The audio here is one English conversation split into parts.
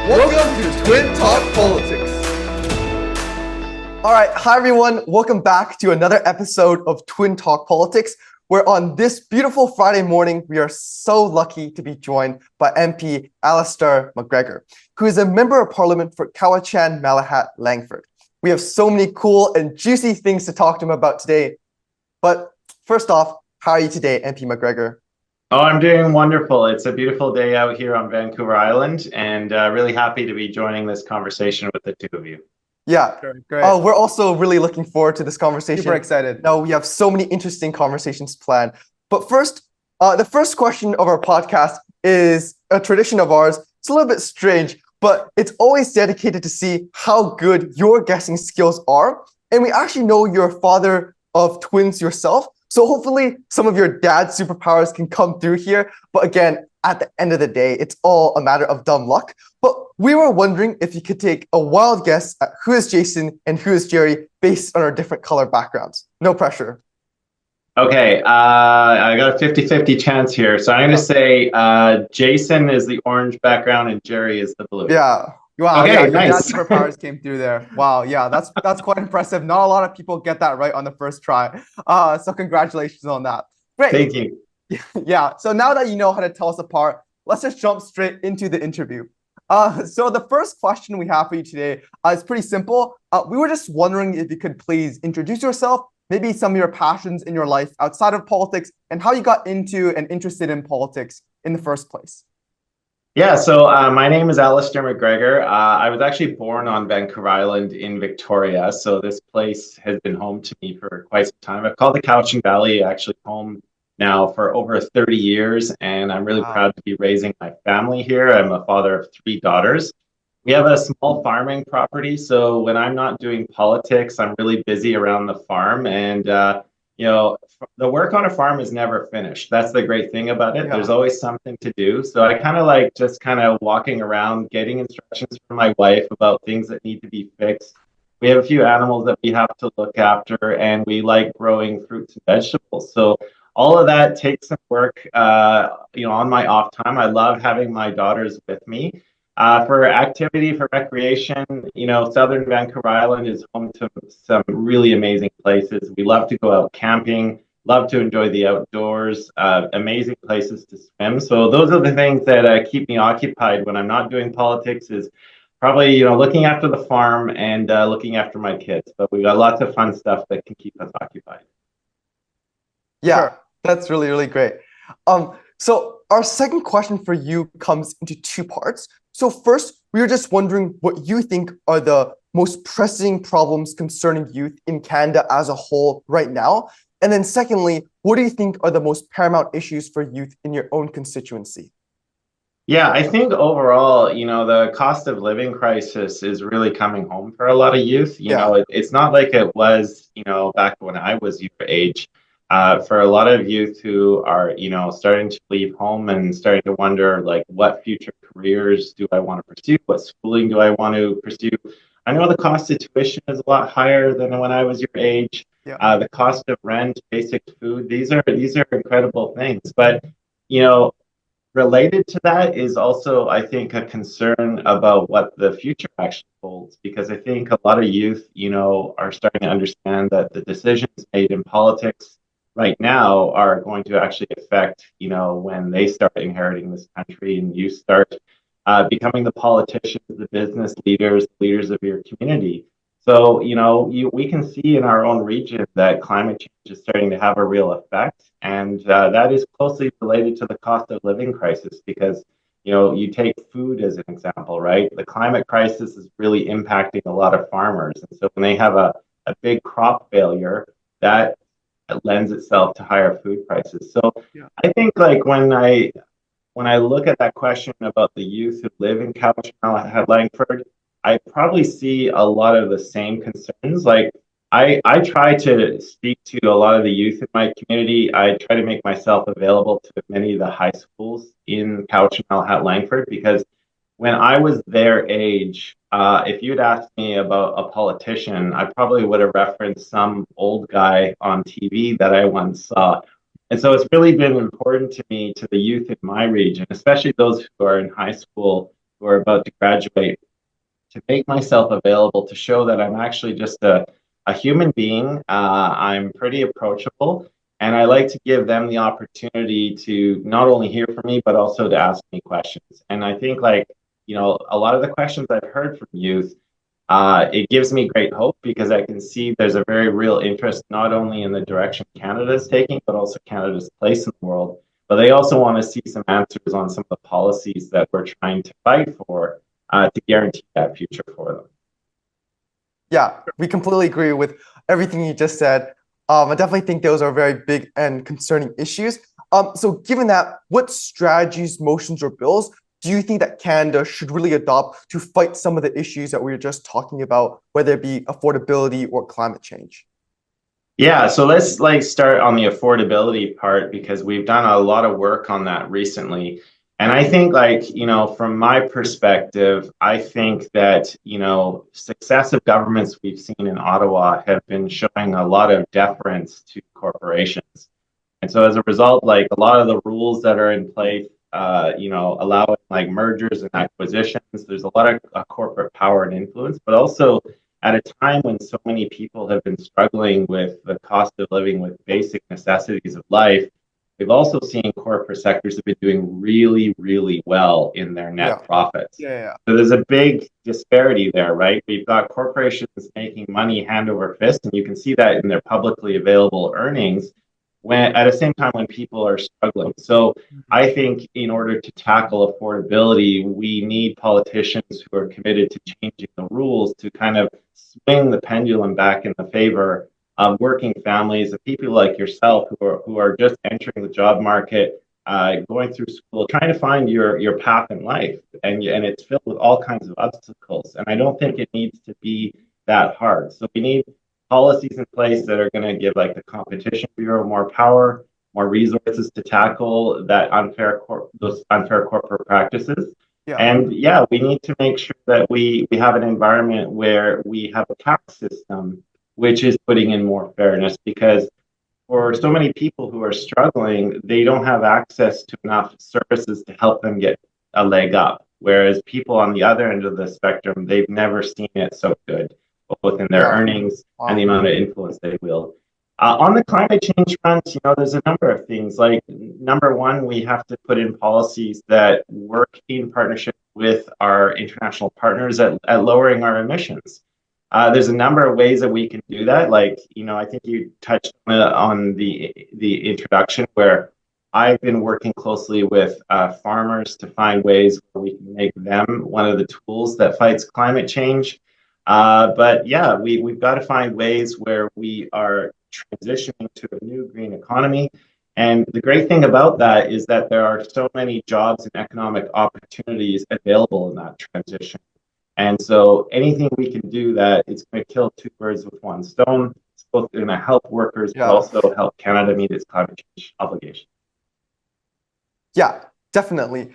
Welcome to Twin Talk Politics. All right, hi everyone. Welcome back to another episode of Twin Talk Politics, where on this beautiful Friday morning, we are so lucky to be joined by MP Alistair MacGregor, who is a member of parliament for Cowichan, Malahat, Langford. We have so many cool and juicy things to talk to him about today. But first off, how are you today, MP MacGregor? Oh, I'm doing wonderful. It's a beautiful day out here on Vancouver Island, and really happy to be joining this conversation with the two of you. Yeah, great. We're also really looking forward to this conversation. Super excited. Now, we have so many interesting conversations planned. But first, the first question of our podcast is a tradition of ours. It's a little bit strange, but it's always dedicated to see how good your guessing skills are. And we actually know you're a father of twins yourself. So hopefully some of your dad's superpowers can come through here. But again, at the end of the day, it's all a matter of dumb luck. But we were wondering if you could take a wild guess at who is Jason and who is Jerry based on our different color backgrounds. No pressure. Okay, I got a 50-50 chance here. So I'm going to say Jason is the orange background and Jerry is the blue. Yeah. Wow. Okay, Yeah, nice. your superpowers came through there. Wow. Yeah, that's quite impressive. Not a lot of people get that right on the first try. So congratulations on that. Great. Thank you. Yeah. So now that you know how to tell us apart, let's just jump straight into the interview. So the first question we have for you today is pretty simple. We were just wondering if you could please introduce yourself, maybe some of your passions in your life outside of politics, and how you got into and interested in politics in the first place. Yeah, so my name is Alistair MacGregor. I was actually born on Vancouver Island in Victoria, so this place has been home to me for quite some time. I've called the Cowichan Valley actually home now for over 30 years, and I'm really proud to be raising my family here. I'm a father of 3 daughters. We have a small farming property, so when I'm not doing politics, I'm really busy around the farm, and you know, the work on a farm is never finished. That's the great thing about it. Yeah. There's always something to do. So I kind of like just kind of walking around, getting instructions from my wife about things that need to be fixed. We have a few animals that we have to look after, and we like growing fruits and vegetables. So all of that takes some work, on my off time. I love having my daughters with me. For activity, for recreation, Southern Vancouver Island is home to some really amazing places. We love to go out camping, love to enjoy the outdoors, amazing places to swim. So those are the things that keep me occupied when I'm not doing politics is probably, looking after the farm and looking after my kids. But we've got lots of fun stuff that can keep us occupied. Yeah, Sure. That's really, really great. So our second question for you comes into 2 parts. So first, we were just wondering what you think are the most pressing problems concerning youth in Canada as a whole right now. And then secondly, what do you think are the most paramount issues for youth in your own constituency? Yeah, I think overall, the cost of living crisis is really coming home for a lot of youth. It's not like it was, back when I was your age. For a lot of youth who are, starting to leave home and starting to wonder, like, what future careers do I want to pursue? What schooling do I want to pursue? I know the cost of tuition is a lot higher than when I was your age. Yeah. The cost of rent, basic food, these are incredible things. But, related to that is also, I think, a concern about what the future actually holds, because I think a lot of youth, are starting to understand that the decisions made in politics right now are going to actually affect, when they start inheriting this country and you start becoming the politicians, the business leaders, leaders of your community. So, we can see in our own region that climate change is starting to have a real effect. And that is closely related to the cost of living crisis because, you take food as an example, right? The climate crisis is really impacting a lot of farmers. And so when they have a big crop failure, that lends itself to higher food prices. So yeah. I think like when I look at that question about the youth who live in Cowichan, Langford, I probably see a lot of the same concerns. Like I try to speak to a lot of the youth in my community. I try to make myself available to many of the high schools in Cowichan, Malahat, Langford, because when I was their age, if you'd asked me about a politician, I probably would have referenced some old guy on TV that I once saw. And so it's really been important to me, to the youth in my region, especially those who are in high school who are about to graduate to make myself available to show that I'm actually just a human being. I'm pretty approachable, and I like to give them the opportunity to not only hear from me, but also to ask me questions. And I think, like, a lot of the questions I've heard from youth, it gives me great hope because I can see there's a very real interest not only in the direction Canada is taking, but also Canada's place in the world. But they also want to see some answers on some of the policies that we're trying to fight for to guarantee that future for them. Yeah, we completely agree with everything you just said. I definitely think those are very big and concerning issues. So given that, what strategies, motions, or bills do you think that Canada should really adopt to fight some of the issues that we were just talking about, whether it be affordability or climate change? Yeah, so let's start on the affordability part because we've done a lot of work on that recently. And I think from my perspective, I think that, successive governments we've seen in Ottawa have been showing a lot of deference to corporations. And so as a result, a lot of the rules that are in place, allowing mergers and acquisitions, there's a lot of corporate power and influence, but also at a time when so many people have been struggling with the cost of living, with basic necessities of life, we've also seen corporate sectors have been doing really, really well in their net profits. Yeah. So there's a big disparity there, right? We've got corporations making money hand over fist, and you can see that in their publicly available earnings, when at the same time when people are struggling. So I think in order to tackle affordability, we need politicians who are committed to changing the rules to kind of swing the pendulum back in the favor of working families, of people like yourself who are just entering the job market, going through school, trying to find your path in life, and it's filled with all kinds of obstacles. And I don't think it needs to be that hard. So we need policies in place that are going to give the Competition Bureau more power, more resources to tackle those unfair corporate practices. Yeah. And we need to make sure that we have an environment where we have a tax system which is putting in more fairness, because for so many people who are struggling, they don't have access to enough services to help them get a leg up. Whereas people on the other end of the spectrum, they've never seen it so good, both in their earnings and the amount of influence they wield. On the climate change front, there's a number of things. Number one, we have to put in policies that work in partnership with our international partners at lowering our emissions. There's a number of ways that we can do that. I think you touched on the introduction, where I've been working closely with farmers to find ways where we can make them one of the tools that fights climate change. We've got to find ways where we are transitioning to a new green economy. And the great thing about that is that there are so many jobs and economic opportunities available in that transition. And so anything we can do that is going to kill two birds with one stone. It's both going to help workers, but also help Canada meet its climate change obligation. Yeah, definitely.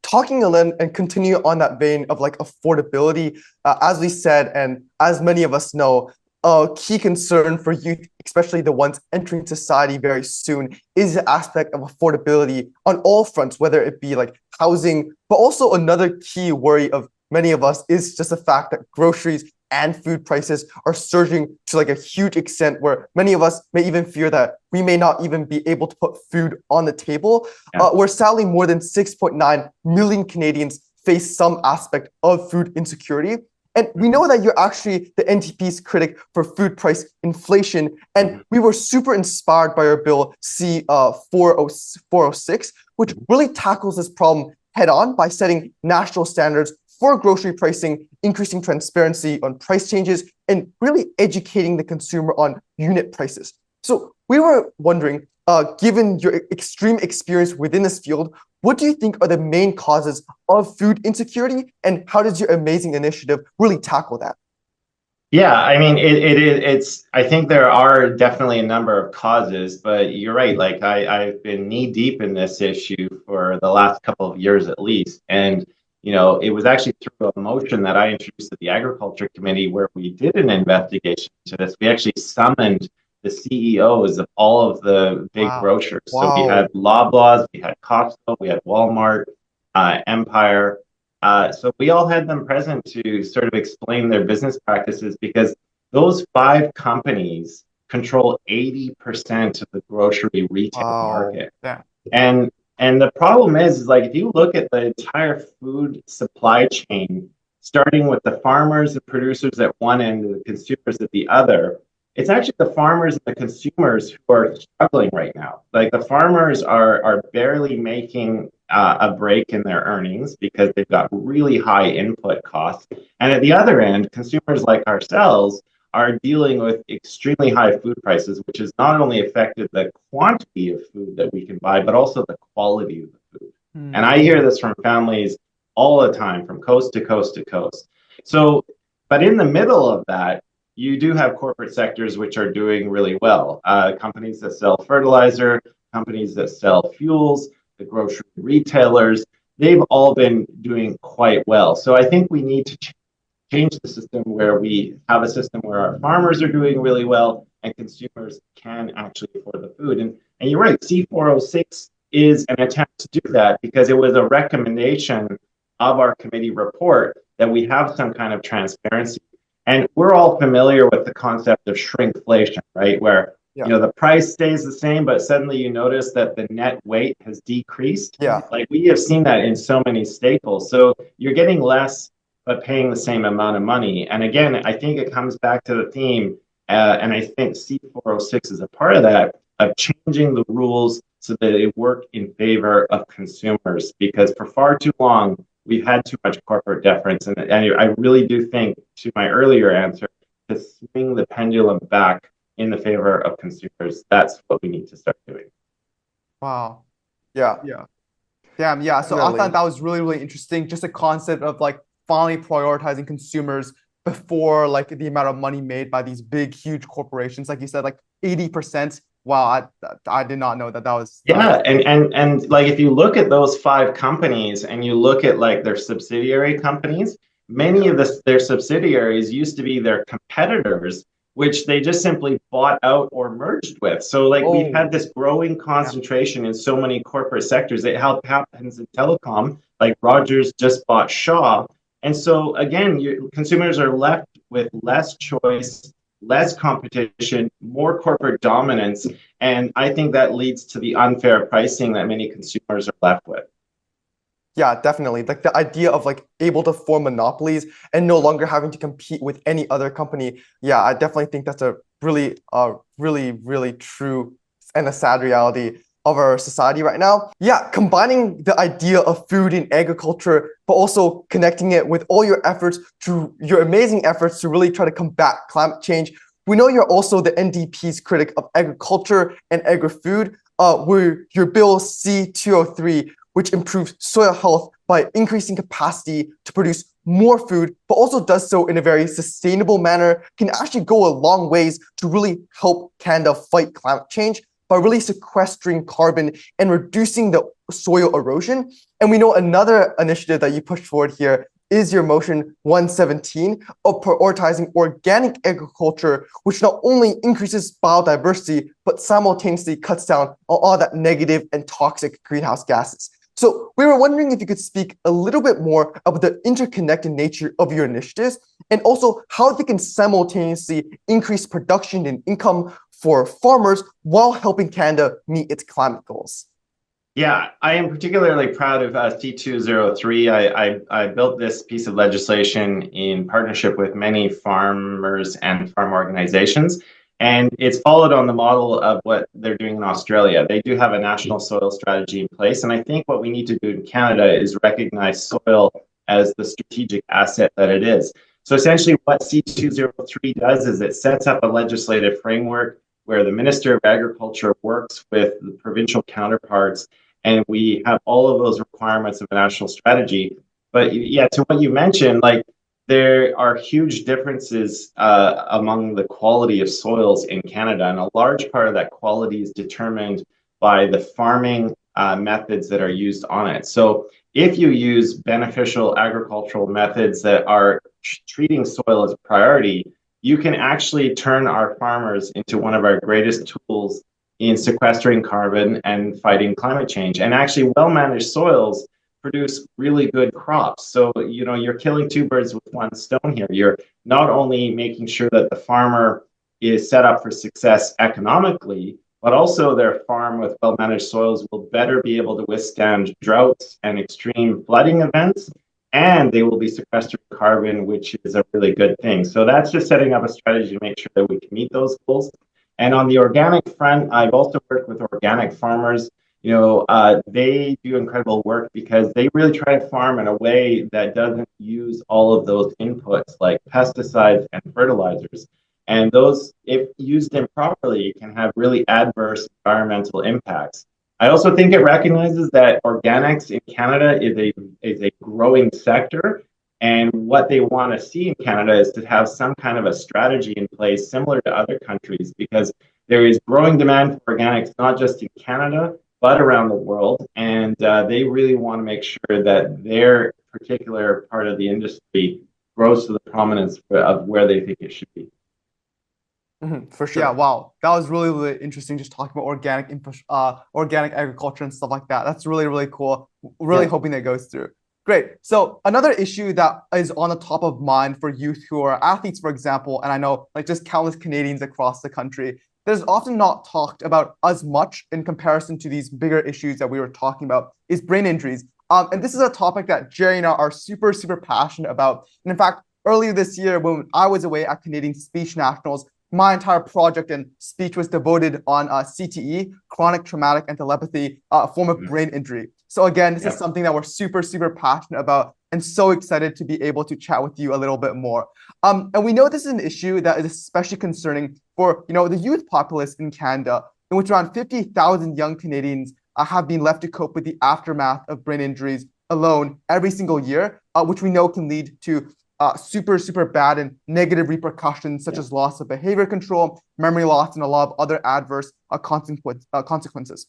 Talking and continue on that vein of affordability, as we said, and as many of us know, a key concern for youth, especially the ones entering society very soon, is the aspect of affordability on all fronts, whether it be housing, but also another key worry of many of us is just the fact that groceries and food prices are surging to a huge extent, where many of us may even fear that we may not even be able to put food on the table. Where sadly more than 6.9 million Canadians face some aspect of food insecurity. And we know that you're actually the NDP's critic for food price inflation. And we were super inspired by your bill C406, which really tackles this problem head on by setting national standards for grocery pricing, increasing transparency on price changes, and really educating the consumer on unit prices. So we were wondering, given your extreme experience within this field, what do you think are the main causes of food insecurity, and how does your amazing initiative really tackle that? Yeah, I mean, it's, I think there are definitely a number of causes, but you're right. I've been knee deep in this issue for the last couple of years at least. And it was actually through a motion that I introduced to the Agriculture Committee where we did an investigation to this. We actually summoned the CEOs of all of the big grocers. So we had Loblaws, we had Costco, we had Walmart, Empire, So we all had them present to sort of explain their business practices because those 5 companies control 80% of the grocery retail market. Yeah. And the problem is like if you look at the entire food supply chain, starting with the farmers and producers at one end and the consumers at the other, it's actually the farmers and the consumers who are struggling right now. Like the farmers are barely making a break in their earnings because they've got really high input costs. And at the other end, consumers like ourselves are dealing with extremely high food prices, which has not only affected the quantity of food that we can buy, but also the quality of the food. And I hear this from families all the time, from coast to coast to coast. So, but in the middle of that, you do have corporate sectors which are doing really well. Companies that sell fertilizer, companies that sell fuels, the grocery retailers, they've all been doing quite well. So I think we need to change the system where we have a system where our farmers are doing really well and consumers can actually afford the food. And you're right, C406 is an attempt to do that because it was a recommendation of our committee report that we have some kind of transparency. And we're all familiar with the concept of shrinkflation, right? Where the price stays the same, but suddenly you notice that the net weight has decreased. Yeah. Like we have seen that in so many staples. So you're getting less, but paying the same amount of money. And again, I think it comes back to the theme, and I think C406 is a part of that, of changing the rules so that they work in favor of consumers. Because for far too long, we've had too much corporate deference. And I really do think, to my earlier answer, to swing the pendulum back in the favor of consumers, that's what we need to start doing. Wow. Yeah. Damn, yeah. So I Definitely. thought that was really, really interesting. Just the concept of like finally prioritizing consumers before like the amount of money made by these big, huge corporations. Like you said, like 80%. Wow, I did not know that was. Yeah, and like if you look at those 5 companies and you look at like their subsidiary companies, many of their subsidiaries used to be their competitors, which they just simply bought out or merged with. So like we've had this growing concentration in so many corporate sectors. It happens in telecom, like Rogers just bought Shaw. And so again, consumers are left with less choice, less competition, more corporate dominance. And I think that leads to the unfair pricing that many consumers are left with. Yeah, definitely. Like the idea of like able to form monopolies and no longer having to compete with any other company. Yeah, I definitely think that's a really, really true and a sad reality of our society right now. Yeah, combining the idea of food and agriculture, but also connecting it with all your efforts your amazing efforts to really try to combat climate change. We know you're also the NDP's critic of agriculture and agri-food, where your bill C203, which improves soil health by increasing capacity to produce more food, but also does so in a very sustainable manner, can actually go a long ways to really help Canada fight climate change by really sequestering carbon and reducing the soil erosion. And we know another initiative that you pushed forward here is your motion 117 of prioritizing organic agriculture, which not only increases biodiversity, but simultaneously cuts down on all that negative and toxic greenhouse gases. So we were wondering if you could speak a little bit more about the interconnected nature of your initiatives and also how they can simultaneously increase production and income for farmers while helping Canada meet its climate goals. Yeah, I am particularly proud of C203. I built this piece of legislation in partnership with many farmers and farm organizations, and it's followed on the model of what they're doing in Australia. They do have a national soil strategy in place, and I think what we need to do in Canada is recognize soil as the strategic asset that it is. So essentially what C203 does is it sets up a legislative framework where the Minister of Agriculture works with the provincial counterparts, and we have all of those requirements of a national strategy. But yeah, to what you mentioned, like there are huge differences among the quality of soils in Canada, and a large part of that quality is determined by the farming methods that are used on it. So if you use beneficial agricultural methods that are treating soil as a priority, you can actually turn our farmers into one of our greatest tools in sequestering carbon and fighting climate change. And actually, well-managed soils produce really good crops. So, you know, you're killing two birds with one stone here. You're not only making sure that the farmer is set up for success economically, but also their farm with well-managed soils will better be able to withstand droughts and extreme flooding events, and they will be sequestering carbon, which is a really good thing. So that's just setting up a strategy to make sure that we can meet those goals. And on the organic front, I've also worked with organic farmers. You know, they do incredible work because they really try to farm in a way that doesn't use all of those inputs like pesticides and fertilizers. And those, if used improperly, can have really adverse environmental impacts. I also think it recognizes that organics in Canada is a growing sector. And what they want to see in Canada is to have some kind of a strategy in place similar to other countries, because there is growing demand for organics, not just in Canada, but around the world. And they really want to make sure that their particular part of the industry grows to the prominence of where they think it should be. For sure. Yeah, wow. That was really, really interesting, just talking about organic agriculture and stuff like that. That's really, really cool. Really hoping that goes through. Great. So another issue that is on the top of mind for youth who are athletes, for example, and I know like just countless Canadians across the country, that is often not talked about as much in comparison to these bigger issues that we were talking about, is brain injuries. And this is a topic that Jerry and I are super, super passionate about. And in fact, earlier this year, when I was away at Canadian Speech Nationals, my entire project and speech was devoted on CTE, chronic traumatic encephalopathy, a form of brain injury. So again, this is something that we're super, super passionate about and so excited to be able to chat with you a little bit more. And we know this is an issue that is especially concerning for, you know, the youth populace in Canada, in which around 50,000 young Canadians have been left to cope with the aftermath of brain injuries alone every single year, which we know can lead to super, super bad and negative repercussions such as loss of behavior control, memory loss, and a lot of other adverse consequences.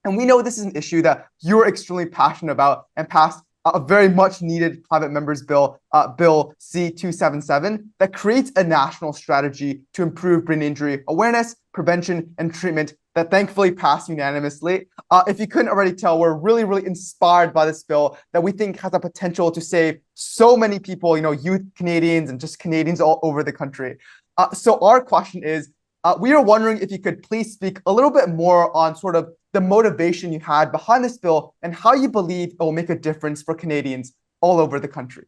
And we know this is an issue that you're extremely passionate about and passed a very much needed private members bill, Bill C-277, that creates a national strategy to improve brain injury awareness, prevention, and treatment that thankfully passed unanimously. If you couldn't already tell, we're really, really inspired by this bill that we think has the potential to save so many people, you know, youth Canadians and just Canadians all over the country. So our question is, we are wondering if you could please speak a little bit more on sort of the motivation you had behind this bill and how you believe it will make a difference for Canadians all over the country.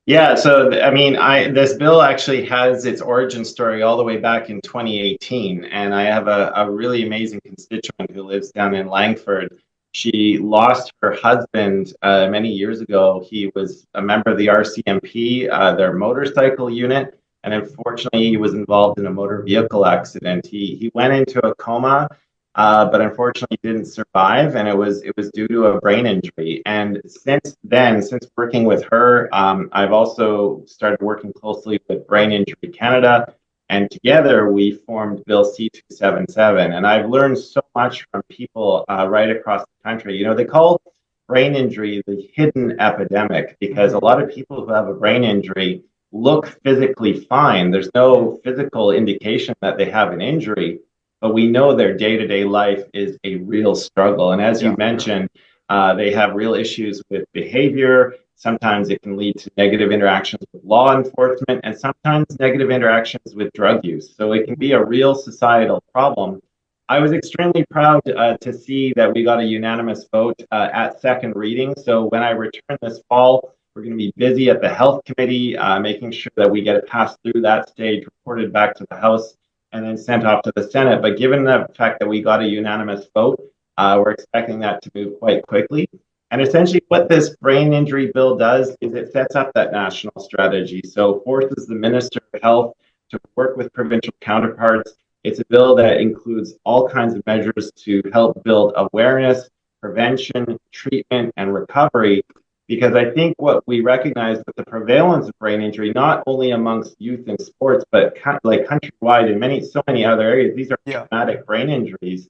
Yeah, so I mean, this bill actually has its origin story all the way back in 2018, and I have a really amazing constituent who lives down in Langford. She lost her husband many years ago. He was a member of the RCMP, their motorcycle unit, and unfortunately, he was involved in a motor vehicle accident. He went into a coma, but unfortunately didn't survive, and it was due to a brain injury. And since then, since working with her, I've also started working closely with Brain Injury Canada, and together we formed Bill C-277. And I've learned so much from people right across the country. You know, they call brain injury the hidden epidemic because a lot of people who have a brain injury look physically fine. There's no physical indication that they have an injury, but we know their day-to-day life is a real struggle. And as you mentioned, they have real issues with behavior. Sometimes it can lead to negative interactions with law enforcement and sometimes negative interactions with drug use. So it can be a real societal problem. I was extremely proud to see that we got a unanimous vote at second reading. So when I return this fall, we're going to be busy at the Health Committee, making sure that we get it passed through that stage, reported back to the House, and then sent off to the Senate. But given the fact that we got a unanimous vote, we're expecting that to move quite quickly. And essentially what this brain injury bill does is it sets up that national strategy. So forces the Minister of Health to work with provincial counterparts. It's a bill that includes all kinds of measures to help build awareness, prevention, treatment, and recovery. Because I think what we recognize with the prevalence of brain injury, not only amongst youth in sports, but like countrywide in so many other areas, these are traumatic brain injuries.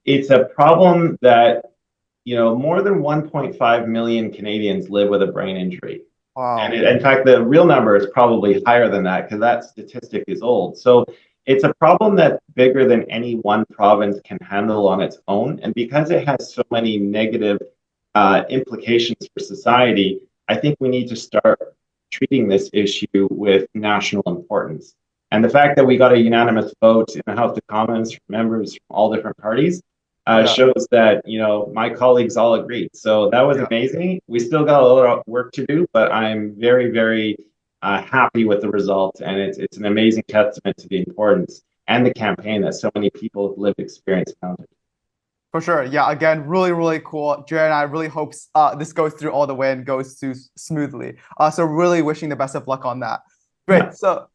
It's a problem that, you know, more than 1.5 million Canadians live with a brain injury. Wow. And in fact, the real number is probably higher than that because that statistic is old. So it's a problem that's bigger than any one province can handle on its own. And because it has so many negative implications for society, I think we need to start treating this issue with national importance. And the fact that we got a unanimous vote in the House of Commons from members from all different parties shows that, my colleagues all agreed. So that was amazing. We still got a lot of work to do, but I'm very, very happy with the result. And it's an amazing testament to the importance and the campaign that so many people with lived experience counted. For sure. Yeah, again, really, really cool. Jared and I really hope this goes through all the way and goes through smoothly. So really wishing the best of luck on that. Great. Yeah. So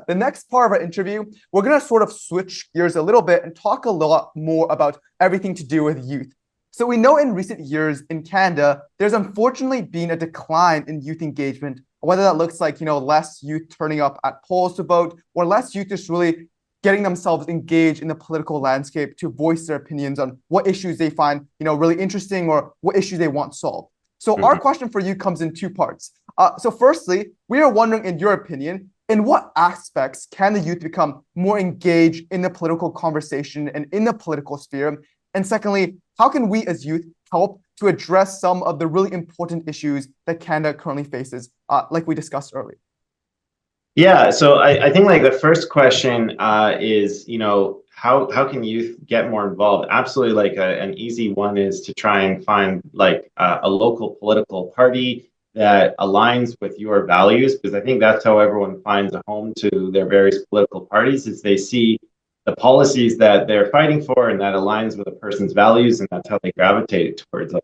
the next part of our interview, we're going to sort of switch gears a little bit and talk a lot more about everything to do with youth. So we know in recent years in Canada, there's unfortunately been a decline in youth engagement, whether that looks like, less youth turning up at polls to vote or less youth just really getting themselves engaged in the political landscape to voice their opinions on what issues they find, really interesting or what issues they want solved. So our question for you comes in two parts. So firstly, we are wondering, in your opinion, in what aspects can the youth become more engaged in the political conversation and in the political sphere? And secondly, how can we as youth help to address some of the really important issues that Canada currently faces, like we discussed earlier? Yeah, so I think like the first question is, how can youth get more involved? Absolutely, like an easy one is to try and find like a local political party that aligns with your values, because I think that's how everyone finds a home to their various political parties, is they see the policies that they're fighting for and that aligns with a person's values, and that's how they gravitate towards it.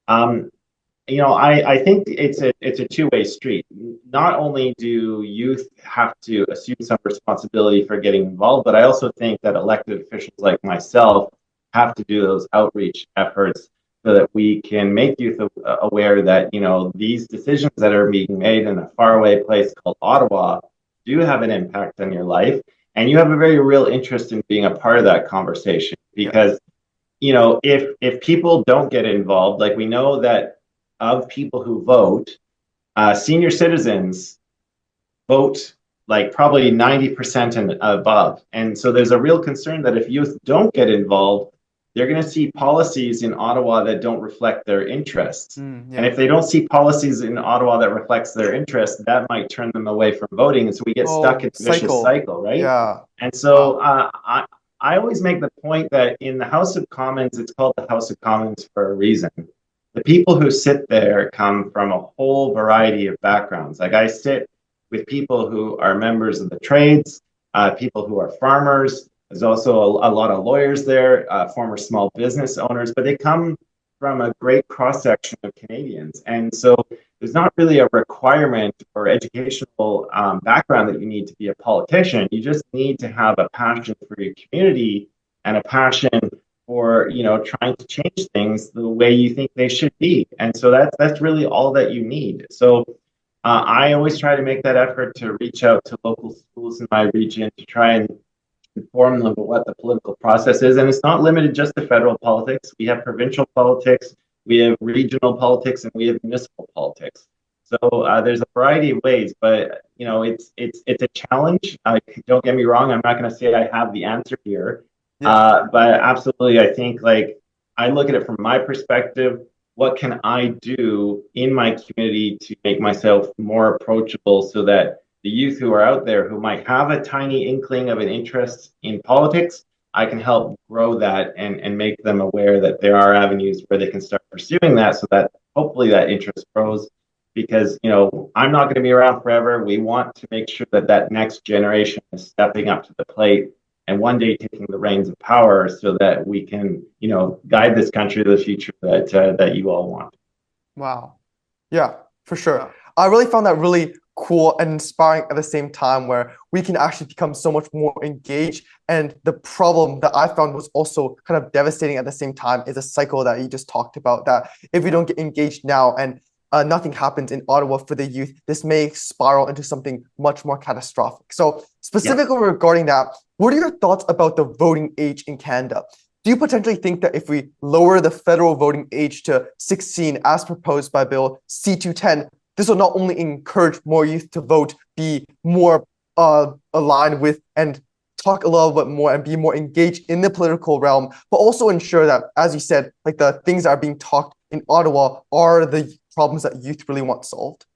I think it's a two-way street. Not only do youth have to assume some responsibility for getting involved, but I also think that elected officials like myself have to do those outreach efforts so that we can make youth aware that, these decisions that are being made in a faraway place called Ottawa do have an impact on your life. And you have a very real interest in being a part of that conversation, because, if people don't get involved, like we know that of people who vote, senior citizens vote like probably 90% and above. And so there's a real concern that if youth don't get involved, they're going to see policies in Ottawa that don't reflect their interests. And if they don't see policies in Ottawa that reflects their interests, that might turn them away from voting. And so we get stuck in a vicious cycle, right? Yeah. And so I always make the point that in the House of Commons, it's called the House of Commons for a reason. The people who sit there come from a whole variety of backgrounds. Like I sit with people who are members of the trades, people who are farmers. There's also a lot of lawyers there, former small business owners, but they come from a great cross-section of Canadians. And so there's not really a requirement or educational background that you need to be a politician. You just need to have a passion for your community and a passion for trying to change things the way you think they should be. And so that's really all that you need. So I always try to make that effort to reach out to local schools in my region to try and inform them about what the political process is. And it's not limited just to federal politics. We have provincial politics, we have regional politics, and we have municipal politics. So there's a variety of ways, but it's a challenge. Don't get me wrong, I'm not going to say I have the answer here. But absolutely, I think I look at it from my perspective. What can I do in my community to make myself more approachable so that the youth who are out there who might have a tiny inkling of an interest in politics, I can help grow that and make them aware that there are avenues where they can start pursuing that so that hopefully that interest grows. Because, I'm not going to be around forever. We want to make sure that that next generation is stepping up to the plate and one day taking the reins of power so that we can, guide this country to the future that you all want. Wow. Yeah, for sure. I really found that really cool and inspiring at the same time, where we can actually become so much more engaged. And the problem that I found was also kind of devastating at the same time is a cycle that you just talked about, that if we don't get engaged now and nothing happens in Ottawa for the youth, this may spiral into something much more catastrophic. So specifically regarding that, what are your thoughts about the voting age in Canada? Do you potentially think that if we lower the federal voting age to 16 as proposed by Bill C-210, this will not only encourage more youth to vote, be more aligned with and talk a little bit more and be more engaged in the political realm, but also ensure that, as you said, the things that are being talked, in Ottawa are the problems that youth really want solved?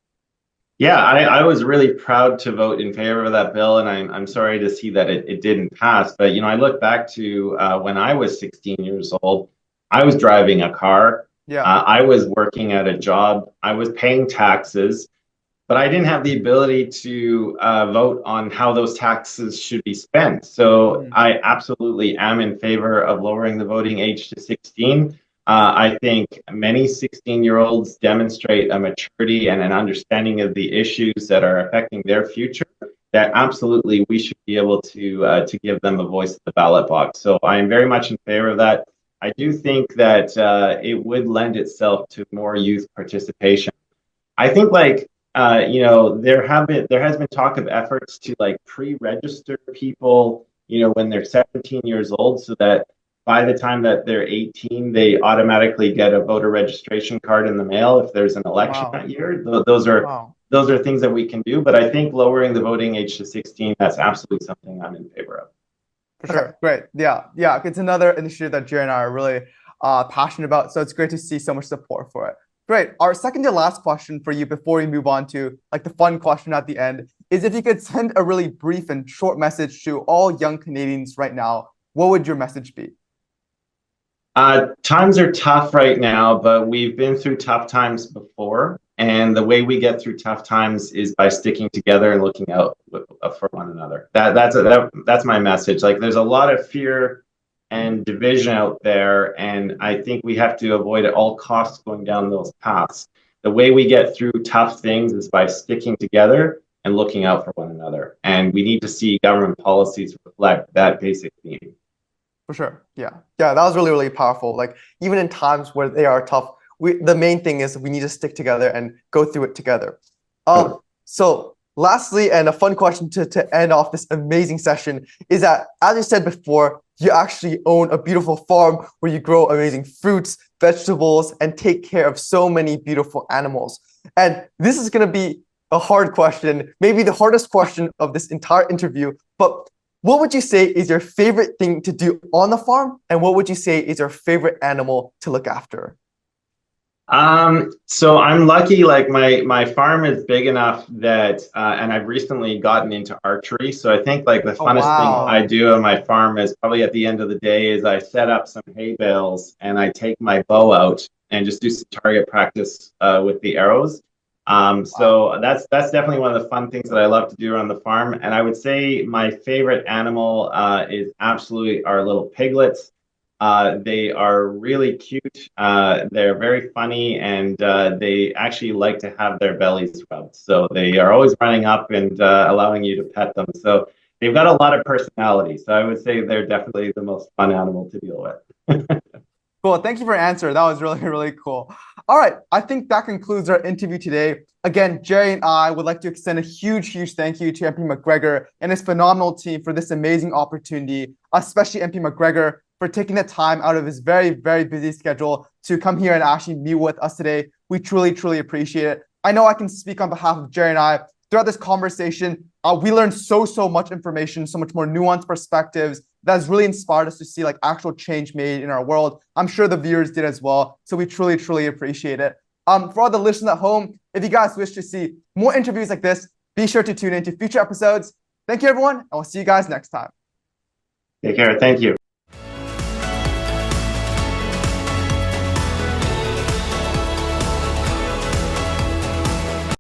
Yeah, I was really proud to vote in favor of that bill, and I'm sorry to see that it didn't pass. But I look back to when I was 16 years old, I was driving a car, Yeah. I was working at a job, I was paying taxes, but I didn't have the ability to vote on how those taxes should be spent. So I absolutely am in favor of lowering the voting age to 16. I think many 16-year-olds demonstrate a maturity and an understanding of the issues that are affecting their future, that absolutely we should be able to give them a voice at the ballot box. So I am very much in favor of that. I do think that it would lend itself to more youth participation. I think there has been talk of efforts to pre-register people, when they're 17 years old, so that by the time that they're 18, they automatically get a voter registration card in the mail if there's an election that year. Those are things that we can do, but I think lowering the voting age to 16, that's absolutely something I'm in favor of. For sure. Great. Yeah. It's another initiative that Jerry and I are really passionate about. So it's great to see so much support for it. Great. Our second to last question for you before we move on to the fun question at the end is if you could send a really brief and short message to all young Canadians right now, what would your message be? Times are tough right now, but we've been through tough times before. And the way we get through tough times is by sticking together and looking out for one another. That's my message. There's a lot of fear and division out there, and I think we have to avoid at all costs going down those paths. The way we get through tough things is by sticking together and looking out for one another. And we need to see government policies reflect that basic theme. For sure. Yeah, that was really, really powerful. Even in times where they are tough, the main thing is we need to stick together and go through it together. So lastly, and a fun question to end off this amazing session is that, as you said before, you actually own a beautiful farm where you grow amazing fruits, vegetables, and take care of so many beautiful animals. And this is going to be a hard question, maybe the hardest question of this entire interview, but what would you say is your favorite thing to do on the farm? And what would you say is your favorite animal to look after? So I'm lucky, my farm is big enough that, and I've recently gotten into archery. So I think the funnest thing I do on my farm is probably at the end of the day is I set up some hay bales and I take my bow out and just do some target practice, with the arrows. So that's definitely one of the fun things that I love to do around the farm. And I would say my favorite animal, is absolutely our little piglets. They are really cute. They're very funny, and they actually like to have their bellies rubbed. So they are always running up and allowing you to pet them. So they've got a lot of personality. So I would say they're definitely the most fun animal to deal with. Cool. Thank you for your answer. That was really, really cool. All right. I think that concludes our interview today. Again, Jerry and I would like to extend a huge, huge thank you to MP MacGregor and his phenomenal team for this amazing opportunity, especially MP MacGregor for taking the time out of his very, very busy schedule to come here and actually meet with us today. We truly, truly appreciate it. I know I can speak on behalf of Jerry and I. Throughout this conversation, we learned so much information, so much more nuanced perspectives that has really inspired us to see actual change made in our world. I'm sure the viewers did as well. So we truly, truly appreciate it. For all the listeners at home, if you guys wish to see more interviews like this, be sure to tune into future episodes. Thank you, everyone, and we'll see you guys next time. Take care. Thank you.